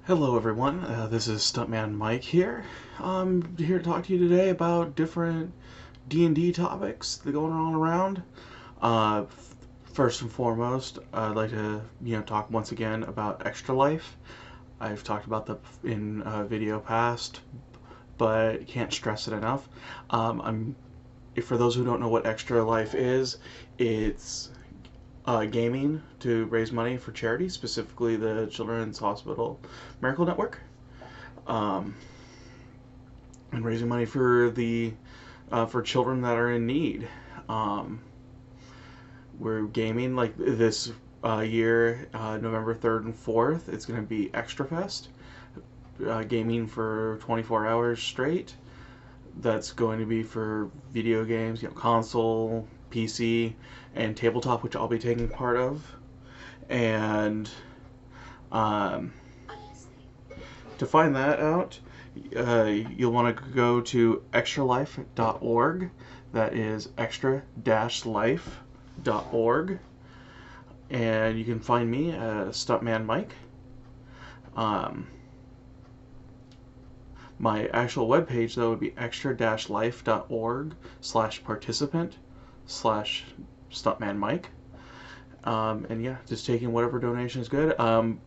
Hello everyone, this is Stuntman Mike here. I'm here to talk to you today about different D&D topics that are going on around. First and foremost, I'd like to talk once again about Extra Life. I've talked about that in a video past, but can't stress it enough. For those who don't know what Extra Life is, it's gaming to raise money for charity, specifically the Children's Hospital Miracle Network, and raising money for for children that are in need. We're gaming like this year, November 3rd and 4th. It's going to be Extra Fest, gaming for 24 hours straight. That's going to be for video games, console, PC, and tabletop, which I'll be taking part of. And to find that out, you'll want to go to extralife.org. That is extra-life.org. And you can find me at Stuntman Mike. My actual webpage, though, would be extra-life.org/participant/Stuntman Mike. And yeah, just taking whatever donation is good. I'm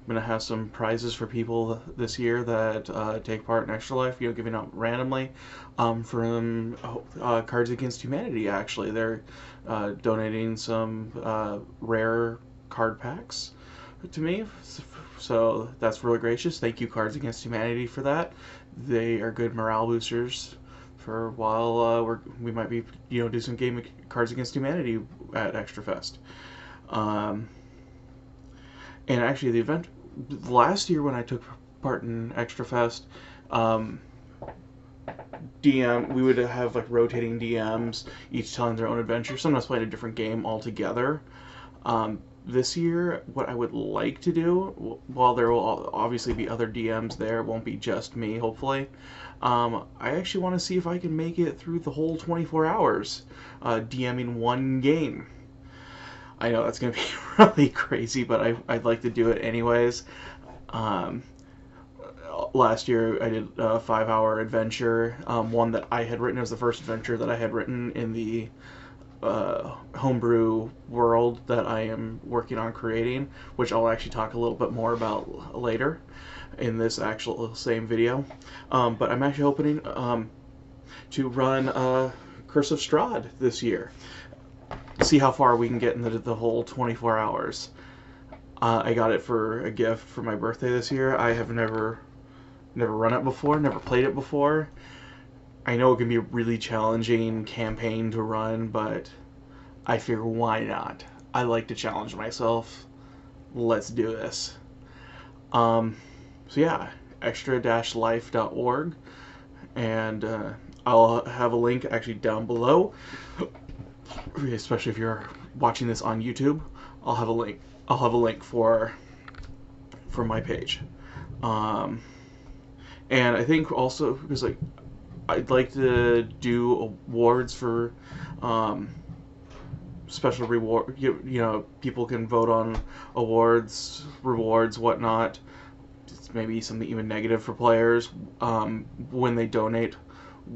going to have some prizes for people this year that take part in Extra Life, giving out randomly from Cards Against Humanity, actually. They're donating some rare card packs to me, so that's really gracious. Thank you, Cards Against Humanity, for that. They are good morale boosters for a while. We might be do some game of Cards Against Humanity at Extra Fest. And actually, the event last year when I took part in Extra Fest, we would have like rotating DMs, each telling their own adventure. Sometimes playing a different game altogether. This year, what I would like to do, while there will obviously be other DMs there, it won't be just me, hopefully. I actually want to see if I can make it through the whole 24 hours, DMing one game. I know that's going to be really crazy, but I'd like to do it anyways. Last year I did a 5-hour adventure, one that I had written. It was the first adventure that I had written in the homebrew world that I am working on creating, which I'll actually talk a little bit more about later in this actual same video. But I'm actually hoping to run Curse of Strahd this year. See how far we can get in the whole 24 hours. I got it for a gift for my birthday this year. I have never run it before, never played it before. I know it can be a really challenging campaign to run, but I figure why not? I like to challenge myself. Let's do this. So yeah, extra-life.org, and I'll have a link actually down below. Especially if you're watching this on YouTube, I'll have a link. I'll have a link for my page. And I think also because I'd like to do awards for special reward. People can vote on awards, rewards, whatnot. It's maybe something even negative for players when they donate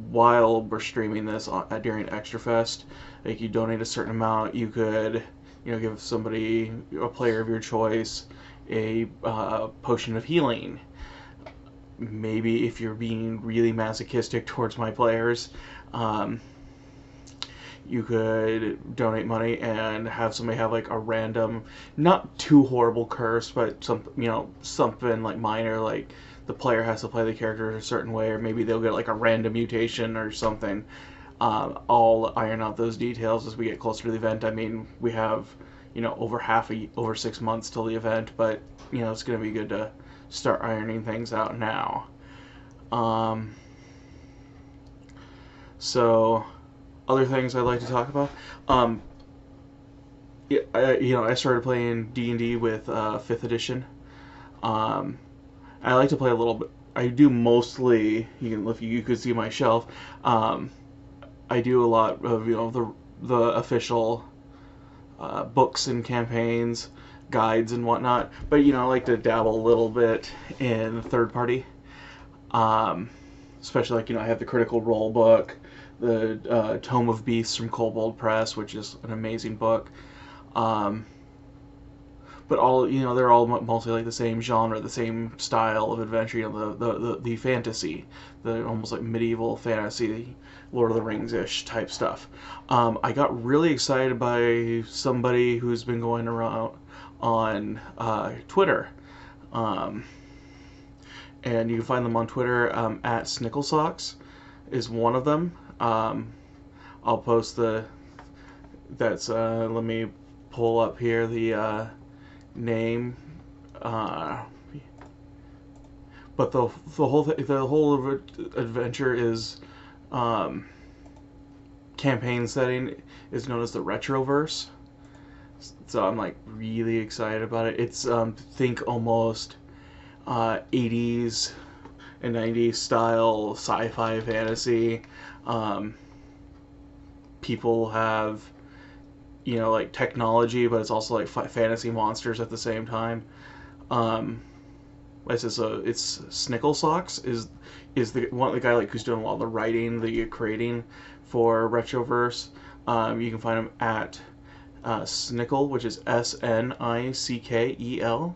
while we're streaming this during Extra Fest. Like, you donate a certain amount, you could give somebody, a player of your choice, a potion of healing. Maybe if you're being really masochistic towards my players, you could donate money and have somebody have like a random, not too horrible curse, but something like minor, like the player has to play the character a certain way, or maybe they'll get like a random mutation or something. I'll iron out those details as we get closer to the event. I mean, we have over 6 months till the event, but it's going to be good to start ironing things out now. So other things I'd like to talk about. I started playing D&D with 5th edition. I like to play a little bit. I do mostly. If you could see my shelf, I do a lot of the official books and campaigns. guides and whatnot. But you know, I like to dabble a little bit in third party. Um, Especially like, you know, I have the Critical Role book, the Tome of Beasts from Kobold Press, which is an amazing book. Um, but all, you know, they're all mostly like the same genre, the same style of adventure. You know, the fantasy, the almost like medieval fantasy, Lord of the Rings ish type stuff. I got really excited by somebody who's been going around on Twitter. Um, and you can find them on Twitter at Snicklesocks is one of them. I'll post the that's let me pull up here the name. Uh, but the whole adventure is um, campaign setting is known as the Retroverse. So I'm like really excited about it. It's think almost 80s and 90s style sci-fi fantasy. Um, People have, you know, like technology, but it's also like fantasy monsters at the same time. Um, it's Snicklesocks is the guy like who's doing a lot of the writing, the creating for Retroverse. You can find him at Snickle, which is Snickel,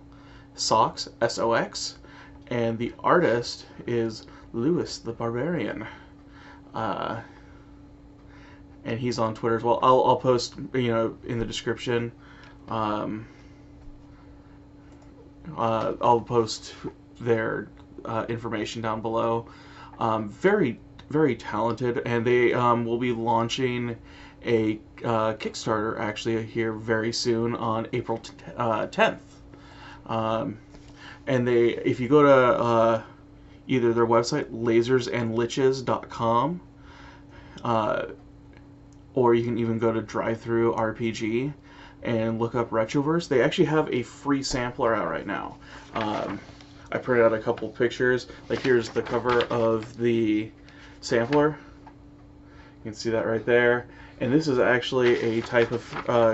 Socks, Sox, and the artist is Lewis the Barbarian. Uh, and he's on Twitter as well. I'll post, you know, in the description. Um, I'll post their information down below. Very, very talented, and they will be launching a Kickstarter actually here very soon on April 10th. And if you go to either their website, lasersandliches.com, or you can even go to Drive-Thru RPG and look up Retroverse. They actually have a free sampler out right now. I printed out a couple pictures. Like here's the cover of the sampler. You can see that right there. And this is actually a type of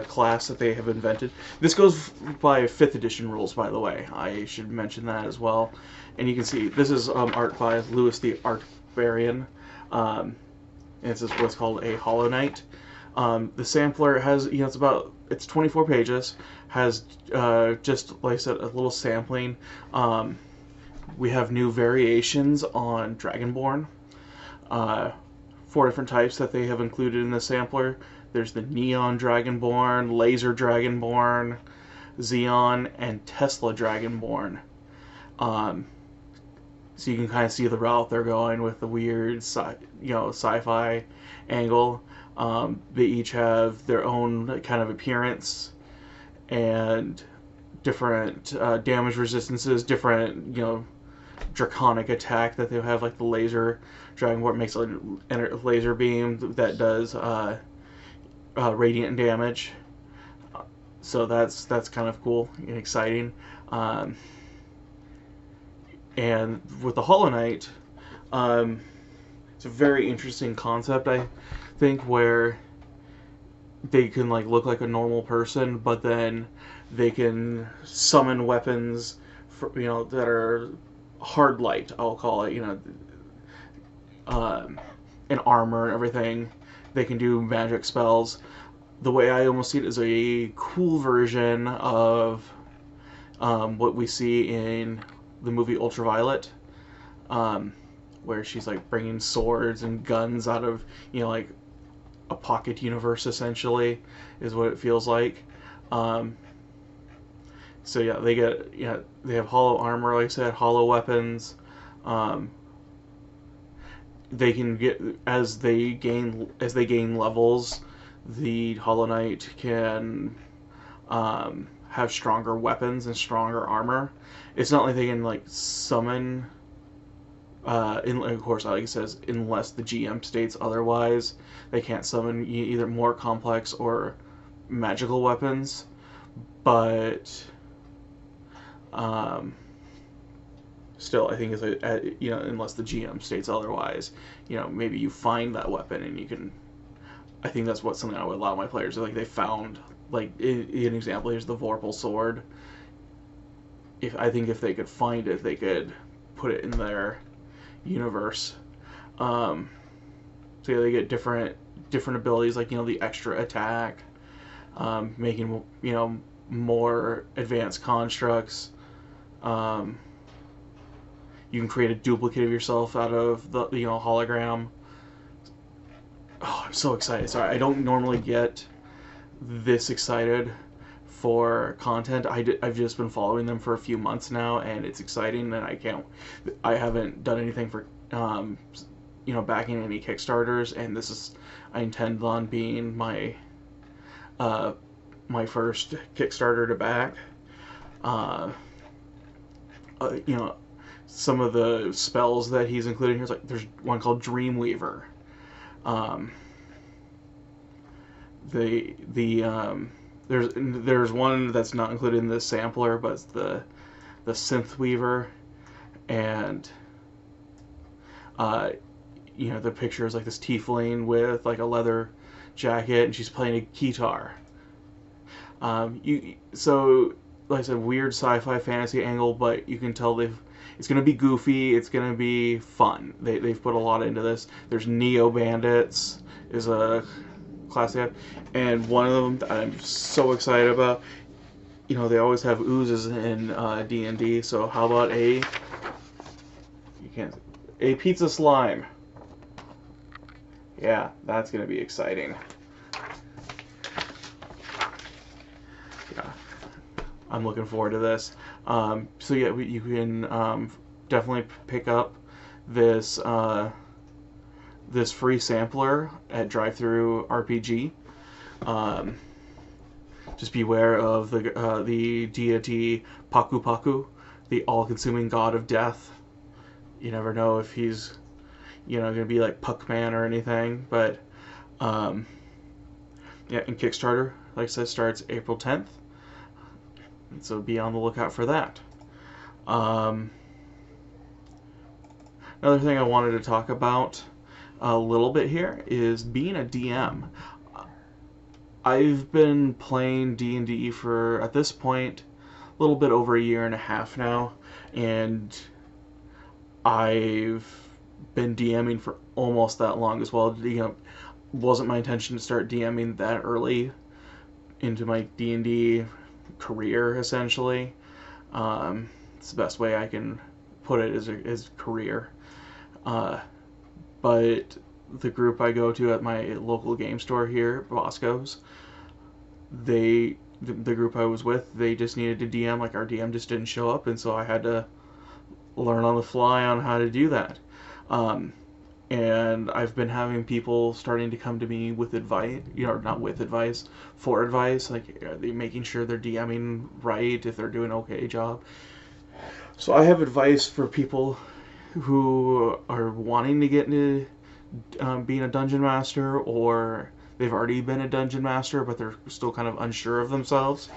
class that they have invented. This goes by 5th edition rules, by the way. I should mention that as well. And you can see this is art by Lewis the Art Barbarian. And this is what's called a Hollow Knight. The sampler has, you know, it's 24 pages. Has just like I said, a little sampling. We have new variations on Dragonborn. 4 different types that they have included in the sampler. There's the Neon Dragonborn, Laser Dragonborn, Xeon, and Tesla Dragonborn. So you can kind of see the route they're going with the weird, sci-fi angle. They each have their own kind of appearance and different damage resistances, different, you know, draconic attack that they have, like the laser Dragonborn makes a laser beam that does radiant damage. So that's kind of cool and exciting. And with the Hollow Knight, it's a very interesting concept, I think, where they can like look like a normal person, but then they can summon weapons, for, you know, that are hard light, I'll call it, you know, and armor and everything. They can do magic spells. The way I almost see it is a cool version of what we see in the movie Ultraviolet, where she's like bringing swords and guns out of, you know, like a pocket universe, essentially, is what it feels like. So yeah, they have hollow armor, like I said, hollow weapons. They can get as they gain levels, the Hollow Knight can have stronger weapons and stronger armor. It's not like they can like summon. Of course, like it says, unless the GM states otherwise, they can't summon either more complex or magical weapons. But still, I think it's you know, unless the GM states otherwise, you know, maybe you find that weapon and you can. I think that's something I would allow my players. Like they found like an example, here's the Vorpal Sword. I think if they could find it, they could put it in their universe. Um, so yeah, they get different abilities, like the extra attack, making more advanced constructs. Um, you can create a duplicate of yourself out of the hologram. Oh, I'm so excited. Sorry, I don't normally get this excited for content. I've just been following them for a few months now, and it's exciting, and I haven't done anything for backing any Kickstarters, and I intend on being my first Kickstarter to back. Uh, you know, some of the spells that he's including here, there's one called Dreamweaver. Um, there's one that's not included in this sampler, but it's the Synth Weaver, and the picture is like this tiefling with like a leather jacket, and she's playing a guitar. So like I said, weird sci-fi fantasy angle, but you can tell it's going to be goofy, it's going to be fun. They've put a lot into this. There's Neo Bandits is a class they have, and one of them that I'm so excited about, they always have oozes in D&D, so how about a pizza slime? Yeah, that's going to be exciting. Yeah, I'm looking forward to this. So yeah, you can definitely pick up this this free sampler at Drive-Thru RPG. Just beware of the deity Paku Paku, the all-consuming god of death. You never know if he's going to be like Puckman or anything, but yeah, and Kickstarter, like I said, starts April 10th, so be on the lookout for that. Another thing I wanted to talk about a little bit here is being a DM. I've been playing D&D for, at this point, a little bit over a year and a half now, and I've been DMing for almost that long as well. Wasn't my intention to start DMing that early into my D&D career, essentially. It's the best way I can put it, is career. But the group I go to at my local game store here, Bosco's, the group I was with, they just needed to DM. Like, our DM just didn't show up, and so I had to learn on the fly on how to do that. And I've been having people starting to come to me with advice, not with advice, for advice. Like, are they making sure they're DMing right, if they're doing an okay job? So I have advice for people who are wanting to get into being a dungeon master, or they've already been a dungeon master, but they're still kind of unsure of themselves.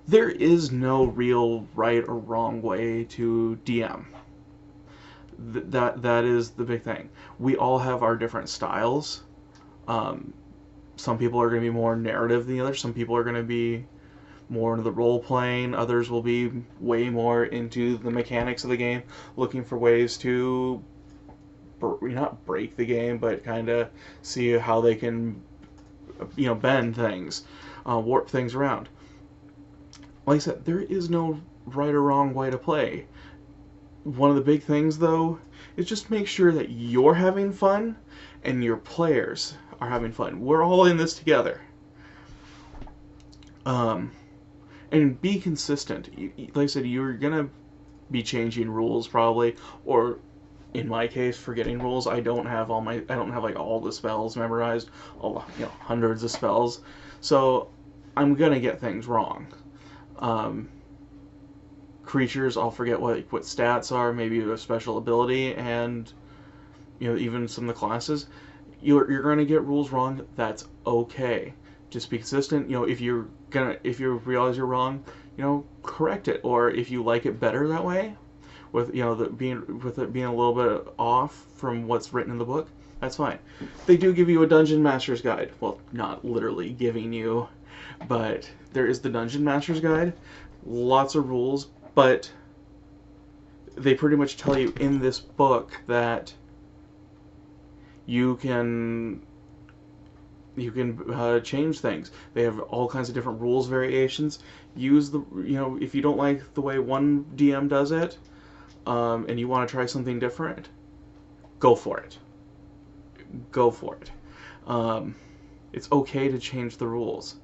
There is no real right or wrong way to DM. That is the big thing. We all have our different styles. Some people are going to be more narrative than the others. Some people are going to be more into the role playing. Others will be way more into the mechanics of the game, looking for ways to not break the game, but kind of see how they can bend things, warp things around. Like I said, there is no right or wrong way to play. One of the big things, though, is just make sure that you're having fun and your players are having fun. We're all in this together. And be consistent. Like I said, you're gonna be changing rules probably, or in my case, forgetting rules. I don't have like all the spells memorized, hundreds of spells, so I'm gonna get things wrong. Creatures, I'll forget what stats are, maybe a special ability, and even some of the classes. You're gonna get rules wrong. That's okay. Just be consistent. If you realize you're wrong, correct it. Or if you like it better that way, with it being a little bit off from what's written in the book, that's fine. They do give you a dungeon master's guide. Well, not literally giving you But there is the Dungeon Master's Guide. Lots of rules, but they pretty much tell you in this book that you can change things. They have all kinds of different rules variations. Use the, if you don't like the way one DM does it, and you want to try something different, go for it. Go for it. It's okay to change the rules.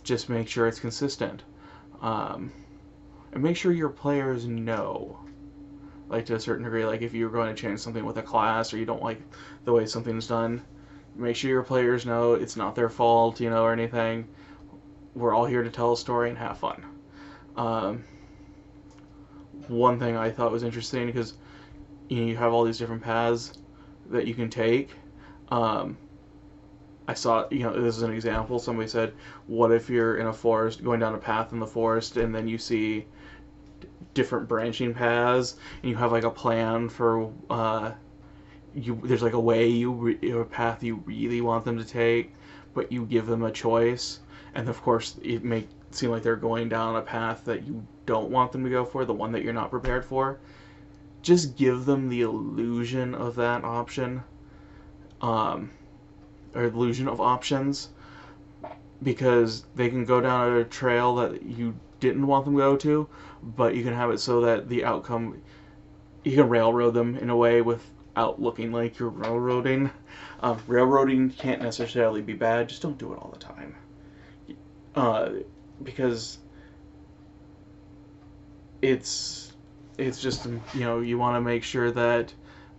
Just make sure it's consistent. And make sure your players know, like, to a certain degree, like if you're going to change something with a class or you don't like the way something's done, make sure your players know it's not their fault, or anything. We're all here to tell a story and have fun. One thing I thought was interesting, because you have all these different paths that you can take. I saw, this is an example. Somebody said, what if you're in a forest, going down a path in the forest, and then you see different branching paths, and you have like a plan for, there's like a path you really want them to take, but you give them a choice, and of course it may seem like they're going down a path that you don't want them to go for, the one that you're not prepared for. Just give them the illusion of that option, or illusion of options, because they can go down a trail that you didn't want them to go to, but you can have it so that the outcome, you can railroad them in a way without looking like you're railroading. Railroading can't necessarily be bad, just don't do it all the time. Because it's just, you want to make sure that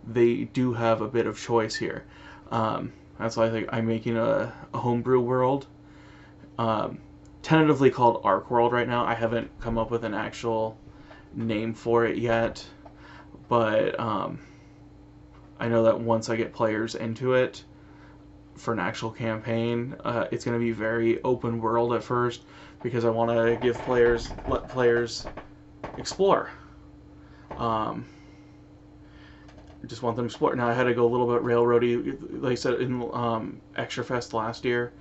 they do have a bit of choice here. That's why I think I'm making a homebrew world, tentatively called Ark World right now. I haven't come up with an actual name for it yet, but I know that once I get players into it for an actual campaign, it's going to be very open world at first, because I want to let players explore. Just want them to explore. Now I had to go a little bit railroady. Like I said, in Extra Fest last year,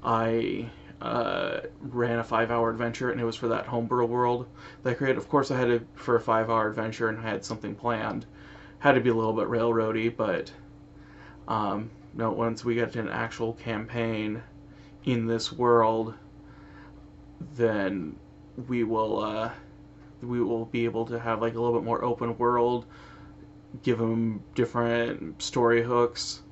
I ran a 5-hour adventure, and it was for that homebrew world that I created. Of course, I had to, for a 5-hour adventure, and I had something planned. Had to be a little bit railroady, but no, once we get to an actual campaign in this world, then we will be able to have like a little bit more open world, give them different story hooks,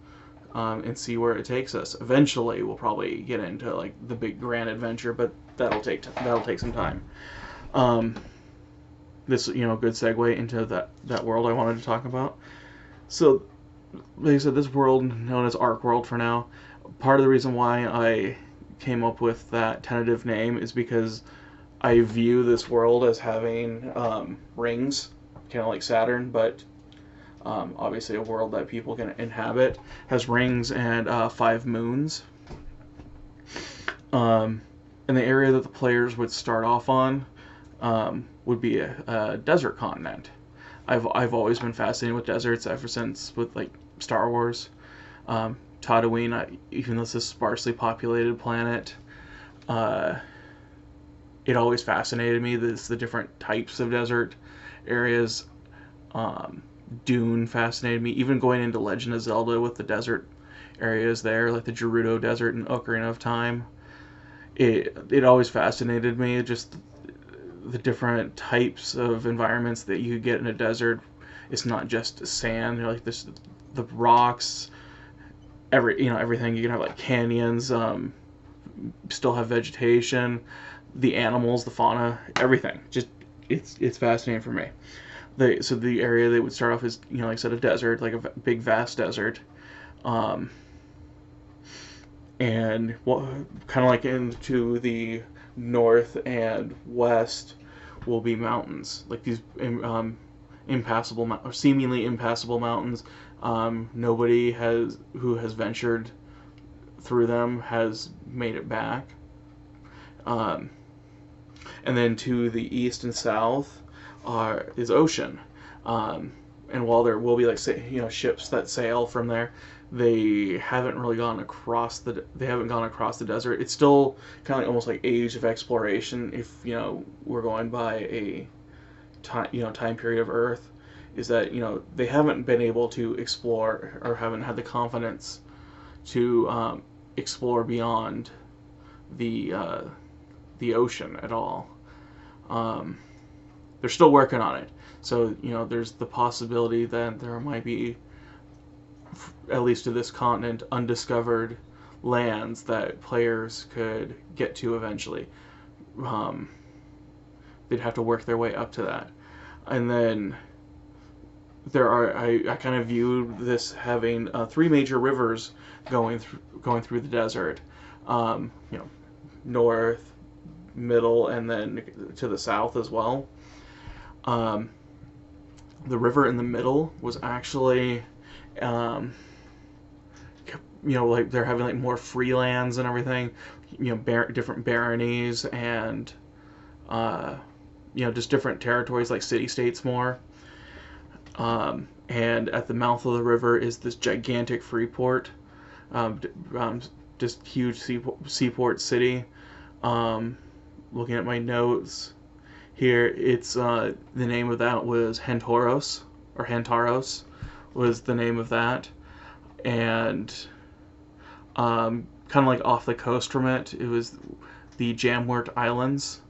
and see where it takes us. Eventually, we'll probably get into like the big grand adventure, but that'll take some time. This, good segue into that world I wanted to talk about. So, like I said, this world known as Ark World for now. Part of the reason why I came up with that tentative name is because I view this world as having rings, kind of like Saturn, but obviously a world that people can inhabit, has rings and 5 moons. And the area that the players would start off on would be a desert continent. I've always been fascinated with deserts ever since with like Star Wars. Tatooine, even though it's a sparsely populated planet, it always fascinated me. The different types of desert areas. Dune fascinated me. Even going into Legend of Zelda with the desert areas there, like the Gerudo Desert and Ocarina of Time. It always fascinated me, just the different types of environments that you could get in a desert. It's not just sand, like the rocks, everything. You can have like canyons, still have vegetation, the animals, the fauna, everything. Just it's fascinating for me. So the area they would start off is, like I said, a desert, like a big vast desert, and kind of like into the north and west will be mountains, like these impassable or seemingly impassable mountains. Nobody who has ventured through them has made it back. And then to the east and south is ocean, and and while there will be like ships that sail from there, they haven't really gone across the desert. It's still kind of like almost like Age of Exploration. If we're going by a time period of Earth, is that they haven't been able to explore or haven't had the confidence to explore beyond the ocean at all. They're still working on it. So, there's the possibility that there might be, at least to this continent, undiscovered lands that players could get to eventually. They'd have to work their way up to that. And then I kind of view this having 3 major rivers going through the desert. North, middle, and then to the south as well. The river in the middle was actually, like they're having like more free lands and everything, different baronies and, just different territories like city-states more. And at the mouth of the river is this gigantic Freeport, just huge seaport city. Looking at my notes here, it's the name of that was Hentoros, or Hantaros was the name of that, and kind of like off the coast from it was the Jamwort Islands.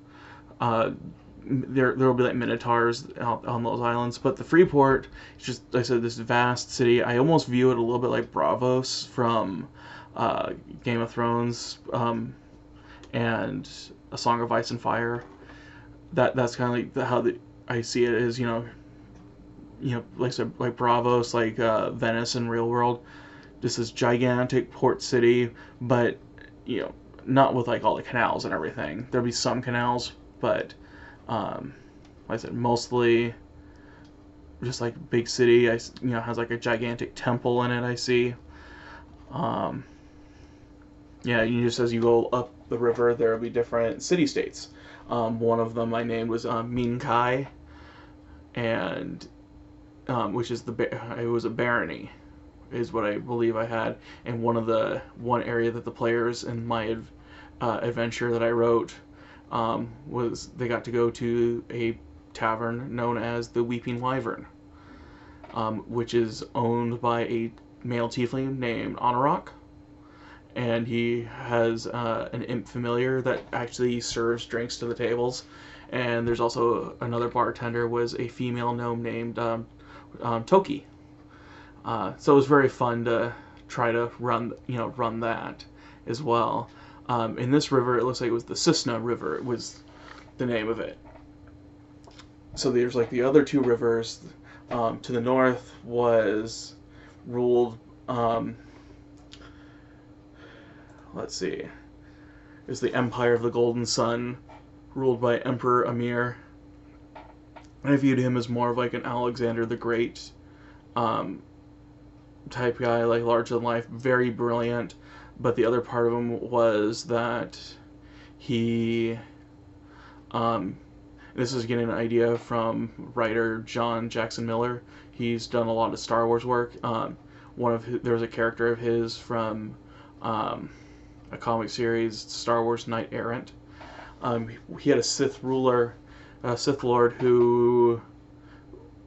There will be like minotaurs on those islands, but the Freeport is just, like I said, this vast city. I almost view it a little bit like Bravos from Game of Thrones and A Song of Ice and Fire. That's kind of like how I see it is, like I said, like Bravos, like Venice in Real World. Just this gigantic port city, but not with like all the canals and everything. There'll be some canals, but like I said, mostly just like big city. Has like a gigantic temple in it. I see. Just as you go up the river, there will be different city-states. One of them I named was Minkai, and which is it was a barony, is what I believe I had. And one area that the players in my adventure that I wrote was they got to go to a tavern known as the Weeping Wyvern, which is owned by a male tiefling named Honorok. And he has an imp familiar that actually serves drinks to the tables. And there's also another bartender was a female gnome named Toki. So it was very fun to try to run that as well. In this river, it looks like it was the Cisna River. It was the name of it. So there's like the other 2 rivers. To the north was ruled. Let's see. It was the Empire of the Golden Sun, ruled by Emperor Amir. I viewed him as more of like an Alexander the Great type guy, like larger than life, very brilliant. But the other part of him was that he, this is getting an idea from writer John Jackson Miller. He's done a lot of Star Wars work. There was a character of his from a comic series, Star Wars Knight Errant. He had a Sith ruler, a Sith Lord who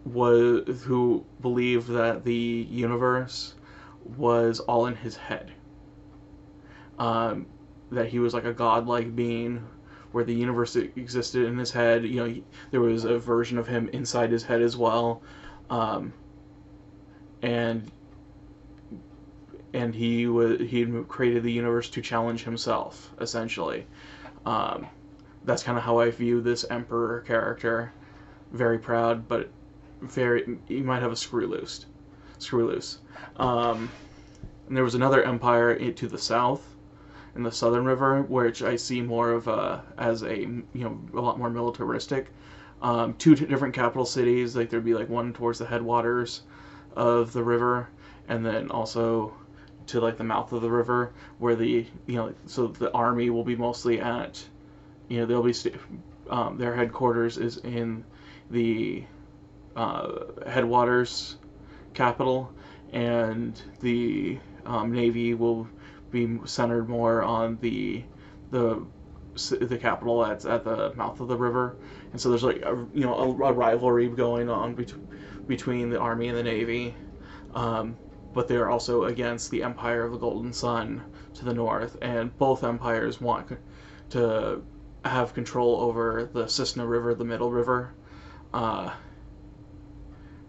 believed that the universe was all in his head. That he was like a godlike being, where the universe existed in his head. There was a version of him inside his head as well, and he created the universe to challenge himself, essentially. That's kind of how I view this Emperor character. Very proud, but he might have a screw loose. And there was another empire to the south, in the Southern River, which I see more of as a lot more militaristic. 2 different capital cities, like there'd be like one towards the headwaters of the river, and then also to like the mouth of the river, where so the army will be mostly at, they'll be their headquarters is in the headwaters capital, and the Navy will be centered more on the capital at the mouth of the river. And so there's like a rivalry going on between the Army and the Navy, but they're also against the Empire of the Golden Sun to the north, and both empires want to have control over the Cisna River, the Middle River.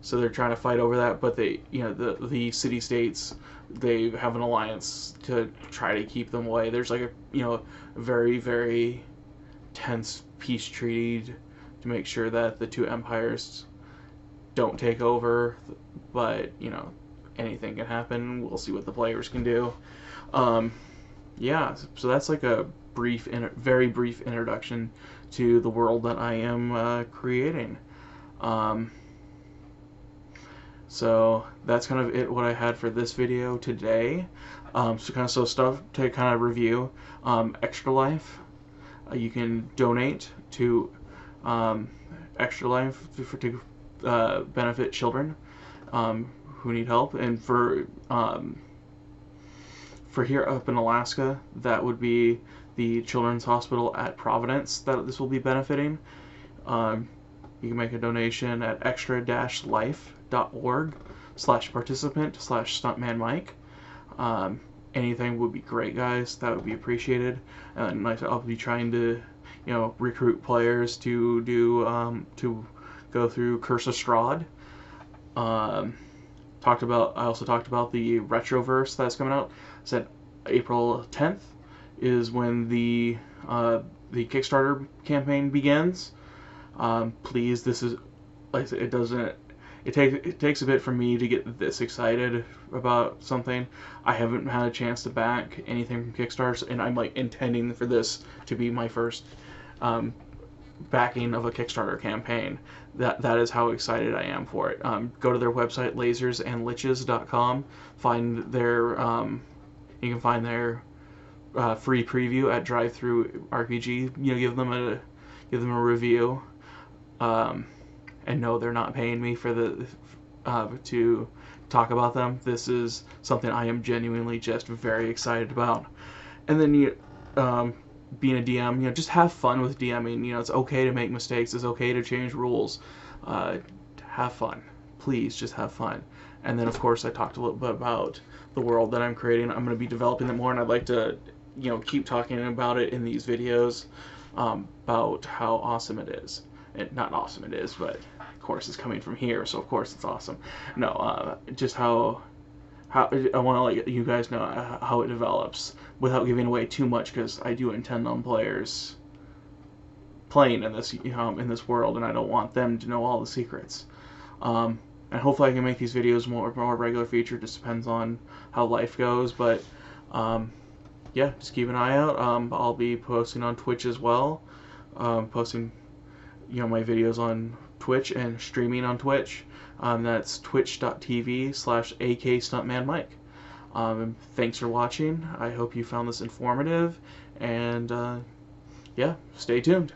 So they're trying to fight over that, but they, the city-states, they have an alliance to try to keep them away. There's like a very, very tense peace treaty to make sure that the two empires don't take over, but anything can happen. We'll see what the players can do. Yeah, so that's like a very brief introduction to the world that I am creating. So that's kind of what I had for this video today. So stuff to kind of review. Extra Life, you can donate to Extra Life to benefit children who need help. And for here up in Alaska, that would be the Children's Hospital at Providence that this will be benefiting. You can make a donation at extra-life.org/participant/stuntmanmike. Anything would be great, guys. That would be appreciated. And I'll be trying to, recruit players to do to go through Curse of Strahd. I also talked about the Retroverse that's coming out. I said April 10th is when the Kickstarter campaign begins. Please, this is, like I said, it takes a bit for me to get this excited about something. I haven't had a chance to back anything from Kickstarter, and I'm like intending for this to be my first backing of a Kickstarter campaign. That is how excited I am for it. Go to their website, lasersandliches.com. Find their you can find their free preview at Drive-Thru RPG. Give them a review. And no, they're not paying me for to talk about them. This is something I am genuinely just very excited about. And then being a DM, just have fun with DMing. It's okay to make mistakes. It's okay to change rules. Have fun. Please, just have fun. And then, of course, I talked a little bit about the world that I'm creating. I'm going to be developing it more, and I'd like to, keep talking about it in these videos, about how awesome it is. Not awesome it is, but of course it's coming from here, so of course it's awesome. No, just how I want to let you guys know how it develops without giving away too much, because I do intend on players playing in this in this world, and I don't want them to know all the secrets. And hopefully I can make these videos more regular feature. Just depends on how life goes, but yeah, just keep an eye out. I'll be posting on Twitch as well, posting my videos on Twitch and streaming on Twitch. That's twitch.tv/AKStuntmanMike. Thanks for watching. I hope you found this informative, and yeah, stay tuned.